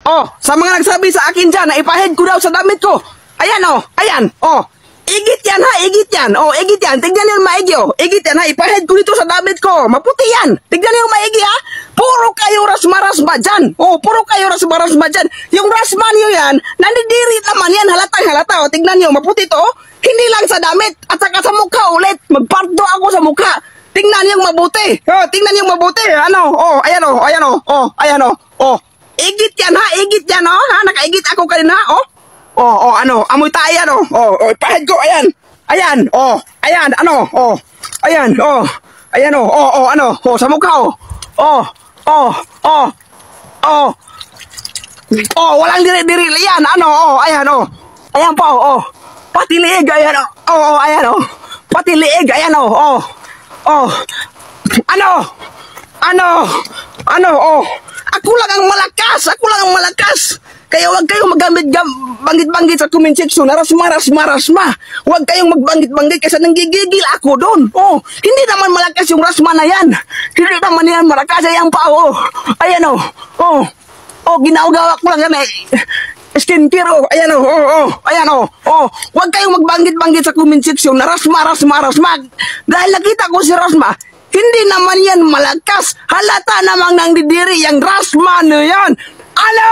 Oh, sa mga nagsabi sa akin dyan na ipahead ko daw sa damit ko. Ayan oh, ayan. Oh, igit yan ha, igit yan. Oh, igit yan. Tignan niyo maigi oh. Igit yan ha, ipahead ko dito sa damit ko. Maputi yan. Tignan niyo maigi ha. Puro kayo rasma-rasma dyan. Oh, puro kayo rasma-rasma dyan. Yung rasma niyo yan, nandidirit naman yan. Halatang halata oh. Tignan niyo, maputi to oh. Hindi lang sa damit, at saka sa mukha ulit. Magpardo ako sa mukha. Tingnan niyo mabuti. Oh, tingnan niyo mabuti. Ano? Oh, ayan oh, ayan oh. Oh, ayan oh. Oh. Igit yan ha, igit yan oh. Ha, nakaigit ako kanina oh. Oh, ano, amoy tayo yan oh. Oh, ipahead ko, ayan. Ayan, oh. Ayan, ano, oh. Ayan, oh. Ayan oh, ano. Oh, sa mukha oh. Oh. Oh, walang diri-diri yan. Ano, oh, ayan oh. Ayan pa oh. Pati liig, ayan oh. Oh, ayan oh. Pati liig, ayan oh. Oh. Ano, oh. Ako lang ang malakas. Kaya huwag kayong banggit-banggit sa comment section na rasma. Huwag kayong magbanggit-banggit kasi nanggigigil ako doon. Oh, hindi naman malakas yung rasma na yan. Hindi naman yan malakas. Ayan pa, oh. Ayan, oh. Oh, ginagawa ko lang yan eh. Skincare, oh. Ayan, oh. Ayan, oh. Huwag kayong magbanggit-banggit sa comment section na rasma. Dahil nakita ko si rasma, hindi naman yan malakas. Halata namang nang didiri yung rasma na yan. Ano?